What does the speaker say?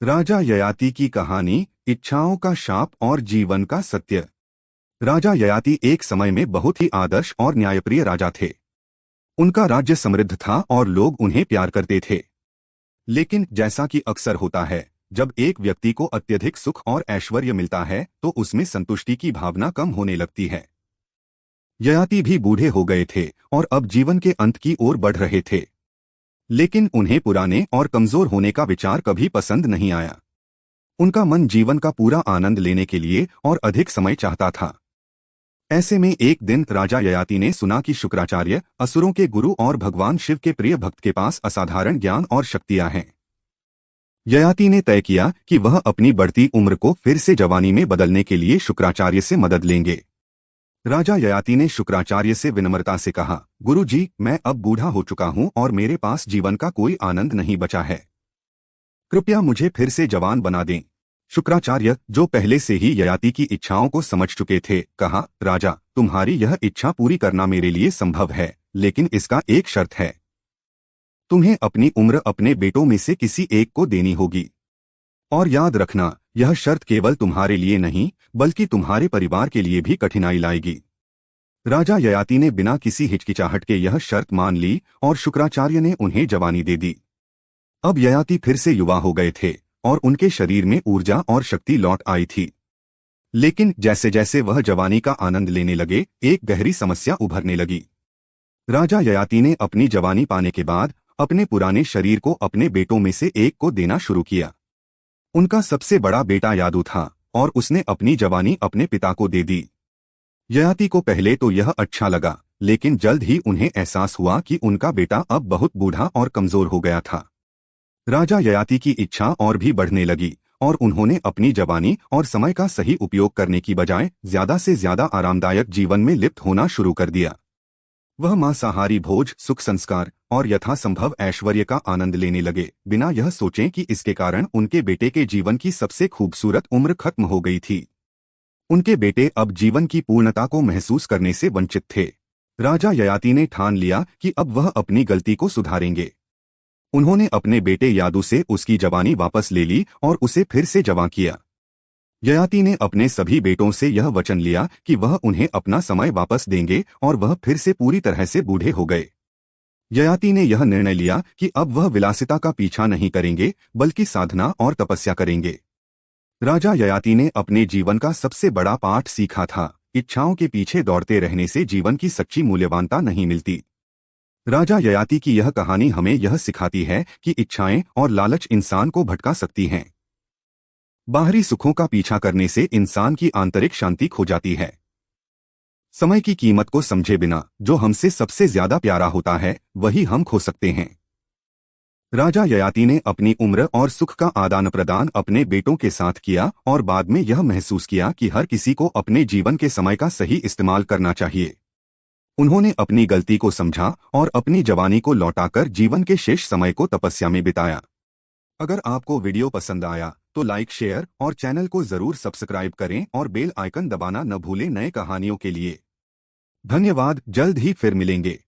राजा ययाति की कहानी, इच्छाओं का शाप और जीवन का सत्य। राजा ययाति एक समय में बहुत ही आदर्श और न्यायप्रिय राजा थे। उनका राज्य समृद्ध था और लोग उन्हें प्यार करते थे। लेकिन जैसा कि अक्सर होता है, जब एक व्यक्ति को अत्यधिक सुख और ऐश्वर्य मिलता है तो उसमें संतुष्टि की भावना कम होने लगती है। ययाति भी बूढ़े हो गए थे और अब जीवन के अंत की ओर बढ़ रहे थे। लेकिन उन्हें पुराने और कमजोर होने का विचार कभी पसंद नहीं आया। उनका मन जीवन का पूरा आनंद लेने के लिए और अधिक समय चाहता था। ऐसे में एक दिन राजा ययाति ने सुना कि शुक्राचार्य, असुरों के गुरु और भगवान शिव के प्रिय भक्त के पास असाधारण ज्ञान और शक्तियां हैं। ययाति ने तय किया कि वह अपनी बढ़ती उम्र को फिर से जवानी में बदलने के लिए शुक्राचार्य से मदद लेंगे। राजा ययाति ने शुक्राचार्य से विनम्रता से कहा, गुरु जी, मैं अब बूढ़ा हो चुका हूं और मेरे पास जीवन का कोई आनंद नहीं बचा है। कृपया मुझे फिर से जवान बना दें। शुक्राचार्य, जो पहले से ही ययाति की इच्छाओं को समझ चुके थे, कहा, राजा, तुम्हारी यह इच्छा पूरी करना मेरे लिए संभव है, लेकिन इसका एक शर्त है। तुम्हें अपनी उम्र अपने बेटों में से किसी एक को देनी होगी। और याद रखना, यह शर्त केवल तुम्हारे लिए नहीं, बल्कि तुम्हारे परिवार के लिए भी कठिनाई लाएगी। राजा ययाति ने बिना किसी हिचकिचाहट के यह शर्त मान ली और शुक्राचार्य ने उन्हें जवानी दे दी। अब ययाति फिर से युवा हो गए थे और उनके शरीर में ऊर्जा और शक्ति लौट आई थी। लेकिन जैसे जैसे वह जवानी का आनंद लेने लगे, एक गहरी समस्या उभरने लगी। राजा ययाति ने अपनी जवानी पाने के बाद अपने पुराने शरीर को अपने बेटों में से एक को देना शुरू किया। उनका सबसे बड़ा बेटा यादू था और उसने अपनी जवानी अपने पिता को दे दी। ययाति को पहले तो यह अच्छा लगा, लेकिन जल्द ही उन्हें एहसास हुआ कि उनका बेटा अब बहुत बूढ़ा और कमजोर हो गया था। राजा ययाति की इच्छा और भी बढ़ने लगी और उन्होंने अपनी जवानी और समय का सही उपयोग करने की बजाय ज्यादा से ज्यादा आरामदायक जीवन में लिप्त होना शुरू कर दिया। वह मांसाहारी भोज, सुख संस्कार और यथासंभव ऐश्वर्य का आनंद लेने लगे, बिना यह सोचें कि इसके कारण उनके बेटे के जीवन की सबसे खूबसूरत उम्र खत्म हो गई थी। उनके बेटे अब जीवन की पूर्णता को महसूस करने से वंचित थे। राजा ययाति ने ठान लिया कि अब वह अपनी गलती को सुधारेंगे। उन्होंने अपने बेटे यादू से उसकी जवानी वापस ले ली और उसे फिर से जवां किया। ययाति ने अपने सभी बेटों से यह वचन लिया कि वह उन्हें अपना समय वापस देंगे और वह फिर से पूरी तरह से बूढ़े हो गए। ययाति ने यह निर्णय लिया कि अब वह विलासिता का पीछा नहीं करेंगे, बल्कि साधना और तपस्या करेंगे। राजा ययाति ने अपने जीवन का सबसे बड़ा पाठ सीखा था, इच्छाओं के पीछे दौड़ते रहने से जीवन की सच्ची मूल्यवानता नहीं मिलती। राजा ययाति की यह कहानी हमें यह सिखाती है कि इच्छाएं और लालच इंसान को भटका सकती हैं। बाहरी सुखों का पीछा करने से इंसान की आंतरिक शांति खो जाती है। समय की कीमत को समझे बिना जो हमसे सबसे ज्यादा प्यारा होता है, वही हम खो सकते हैं। राजा ययाति ने अपनी उम्र और सुख का आदान प्रदान अपने बेटों के साथ किया और बाद में यह महसूस किया कि हर किसी को अपने जीवन के समय का सही इस्तेमाल करना चाहिए। उन्होंने अपनी गलती को समझा और अपनी जवानी को लौटाकर जीवन के शेष समय को तपस्या में बिताया। अगर आपको वीडियो पसंद आया तो लाइक, शेयर और चैनल को जरूर सब्सक्राइब करें और बेल आइकन दबाना न भूलें नए कहानियों के लिए। धन्यवाद, जल्द ही फिर मिलेंगे।